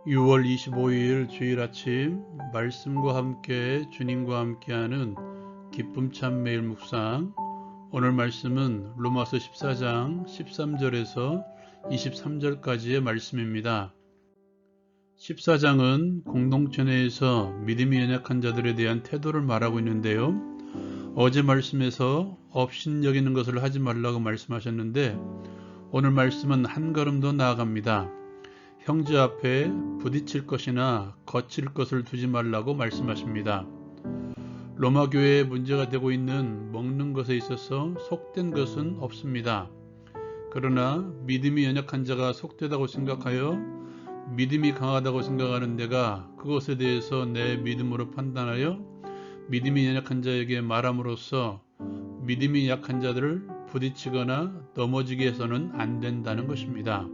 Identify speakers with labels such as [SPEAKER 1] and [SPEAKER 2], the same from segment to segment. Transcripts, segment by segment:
[SPEAKER 1] 6월 25일 주일 아침 말씀과 함께 주님과 함께하는 기쁨 참 매일 묵상. 오늘 말씀은 로마서 14장 13절에서 23절까지의 말씀입니다. 14장은 공동체 내에서 믿음이 연약한 자들에 대한 태도를 말하고 있는데요. 어제 말씀에서 업신여기는 것을 하지 말라고 말씀하셨는데 오늘 말씀은 한 걸음 더 나아갑니다. 형제 앞에 부딪힐 것이나 거칠 것을 두지 말라고 말씀하십니다. 로마 교회에 문제가 되고 있는 먹는 것에 있어서 속된 것은 없습니다. 그러나 믿음이 연약한 자가 속되다고 생각하여 믿음이 강하다고 생각하는 내가 그것에 대해서 내 믿음으로 판단하여 믿음이 연약한 자에게 말함으로써 믿음이 약한 자들을 부딪히거나 넘어지게 해서는 안 된다는 것입니다.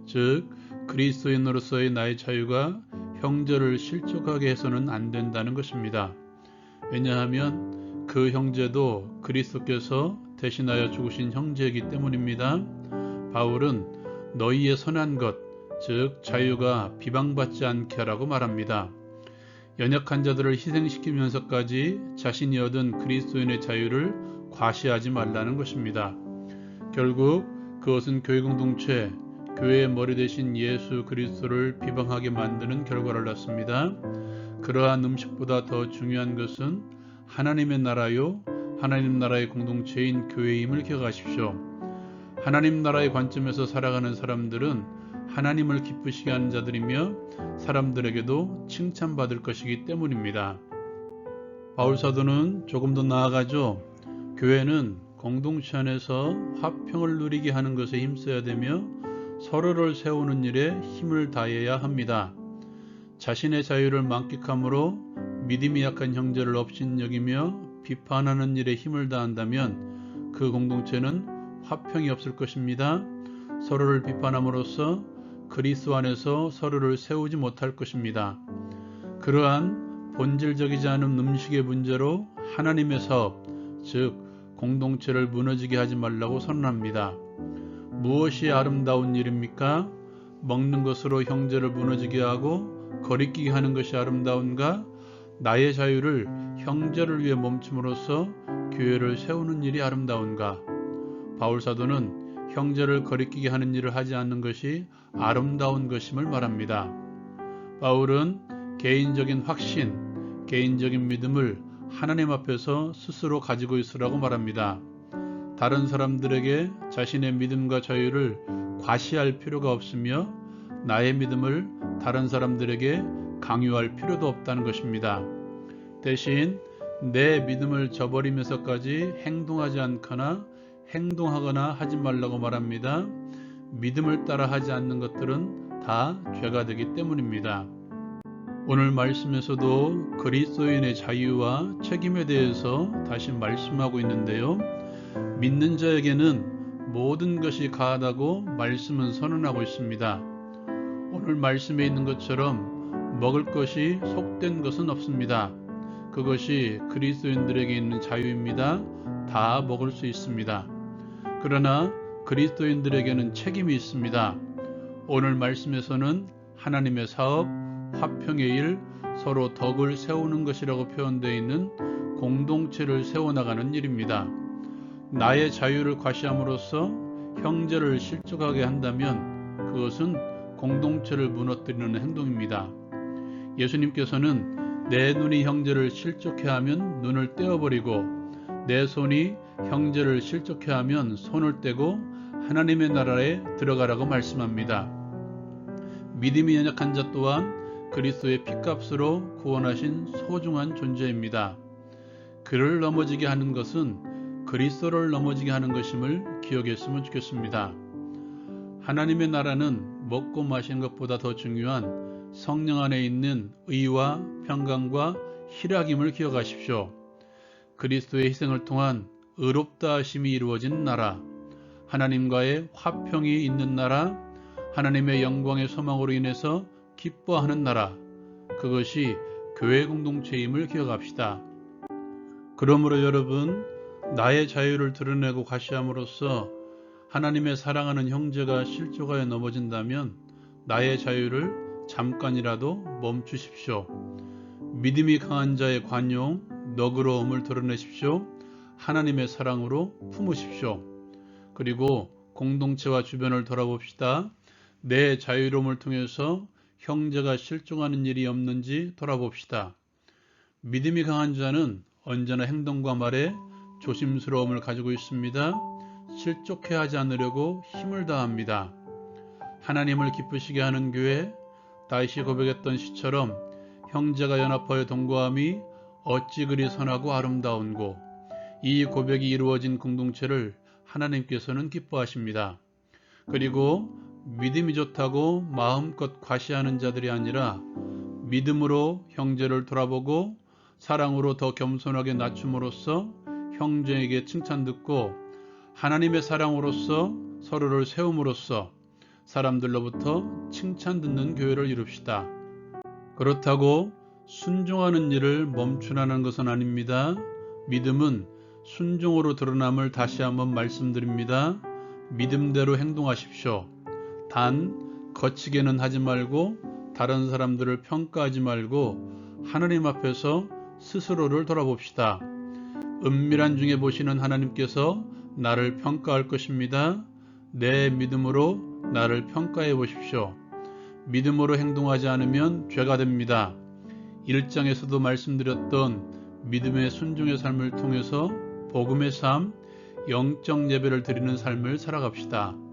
[SPEAKER 1] 즉 그리스도인으로서의 나의 자유가 형제를 실족하게 해서는 안 된다는 것입니다. 왜냐하면 그 형제도 그리스도께서 대신하여 죽으신 형제이기 때문입니다. 바울은 너희의 선한 것, 즉 자유가 비방받지 않게 하라고 말합니다. 연약한 자들을 희생시키면서까지 자신이 얻은 그리스도인의 자유를 과시하지 말라는 것입니다. 결국 그것은 교회 공동체, 교회의 머리 대신 예수 그리스도를 비방하게 만드는 결과를 낳습니다. 그러한 음식보다 더 중요한 것은 하나님의 나라요, 하나님 나라의 공동체인 교회임을 기억하십시오. 하나님 나라의 관점에서 살아가는 사람들은 하나님을 기쁘시게 하는 자들이며 사람들에게도 칭찬받을 것이기 때문입니다. 바울 사도는 조금 더 나아가죠. 교회는 공동체 안에서 화평을 누리게 하는 것에 힘써야 되며 서로를 세우는 일에 힘을 다해야 합니다. 자신의 자유를 만끽함으로 믿음이 약한 형제를 업신여기며 비판하는 일에 힘을 다한다면 그 공동체는 화평이 없을 것입니다. 서로를 비판함으로써 그리스도 안에서 서로를 세우지 못할 것입니다. 그러한 본질적이지 않은 음식의 문제로 하나님의 사업, 즉 공동체를 무너지게 하지 말라고 선언합니다. 무엇이 아름다운 일입니까? 먹는 것으로 형제를 무너지게 하고 거리끼게 하는 것이 아름다운가? 나의 자유를 형제를 위해 멈춤으로써 교회를 세우는 일이 아름다운가? 바울 사도는 형제를 거리끼게 하는 일을 하지 않는 것이 아름다운 것임을 말합니다. 바울은 개인적인 확신, 개인적인 믿음을 하나님 앞에서 스스로 가지고 있으라고 말합니다. 다른 사람들에게 자신의 믿음과 자유를 과시할 필요가 없으며 나의 믿음을 다른 사람들에게 강요할 필요도 없다는 것입니다. 대신 내 믿음을 저버리면서까지 행동하지 않거나 행동하거나 하지 말라고 말합니다. 믿음을 따라 하지 않는 것들은 다 죄가 되기 때문입니다. 오늘 말씀에서도 그리스도인의 자유와 책임에 대해서 다시 말씀하고 있는데요. 믿는 자에게는 모든 것이 가하다고 말씀은 선언하고 있습니다. 오늘 말씀에 있는 것처럼 먹을 것이 속된 것은 없습니다. 그것이 그리스도인들에게 있는 자유입니다. 다 먹을 수 있습니다. 그러나 그리스도인들에게는 책임이 있습니다. 오늘 말씀에서는 하나님의 사업, 화평의 일, 서로 덕을 세우는 것이라고 표현되어 있는 공동체를 세워나가는 일입니다. 나의 자유를 과시함으로써 형제를 실족하게 한다면 그것은 공동체를 무너뜨리는 행동입니다. 예수님께서는 내 눈이 형제를 실족해 하면 눈을 떼어버리고 내 손이 형제를 실족해 하면 손을 떼고 하나님의 나라에 들어가라고 말씀합니다. 믿음이 연약한 자 또한 그리스도의 피값으로 구원하신 소중한 존재입니다. 그를 넘어지게 하는 것은 그리스도를 넘어지게 하는 것임을 기억했으면 좋겠습니다. 하나님의 나라는 먹고 마시는 것보다 더 중요한 성령 안에 있는 의와 평강과 희락임을 기억하십시오. 그리스도의 희생을 통한 의롭다 하심이 이루어진 나라, 하나님과의 화평이 있는 나라, 하나님의 영광의 소망으로 인해서 기뻐하는 나라, 그것이 교회 공동체임을 기억합시다. 그러므로 여러분, 나의 자유를 드러내고 과시함으로써 하나님의 사랑하는 형제가 실족하여 넘어진다면 나의 자유를 잠깐이라도 멈추십시오. 믿음이 강한 자의 관용, 너그러움을 드러내십시오. 하나님의 사랑으로 품으십시오. 그리고 공동체와 주변을 돌아봅시다. 내 자유로움을 통해서 형제가 실종하는 일이 없는지 돌아봅시다. 믿음이 강한 자는 언제나 행동과 말에 조심스러움을 가지고 있습니다. 실족해 하지 않으려고 힘을 다합니다. 하나님을 기쁘시게 하는 교회, 다윗이 고백했던 시처럼 형제가 연합하여 동거함이 어찌 그리 선하고 아름다운고, 이 고백이 이루어진 공동체를 하나님께서는 기뻐하십니다. 그리고 믿음이 좋다고 마음껏 과시하는 자들이 아니라 믿음으로 형제를 돌아보고 사랑으로 더 겸손하게 낮춤으로써 형제에게 칭찬 듣고 하나님의 사랑으로서 서로를 세움으로써 사람들로부터 칭찬 듣는 교회를 이룹시다. 그렇다고 순종하는 일을 멈추라는 것은 아닙니다. 믿음은 순종으로 드러남을 다시 한번 말씀드립니다. 믿음대로 행동하십시오. 단 거치게는 하지 말고 다른 사람들을 평가하지 말고 하나님 앞에서 스스로를 돌아봅시다. 은밀한 중에 보시는 하나님께서 나를 평가할 것입니다. 내 믿음으로 나를 평가해 보십시오. 믿음으로 행동하지 않으면 죄가 됩니다. 1장에서도 말씀드렸던 믿음의 순종의 삶을 통해서 복음의 삶, 영적 예배를 드리는 삶을 살아갑시다.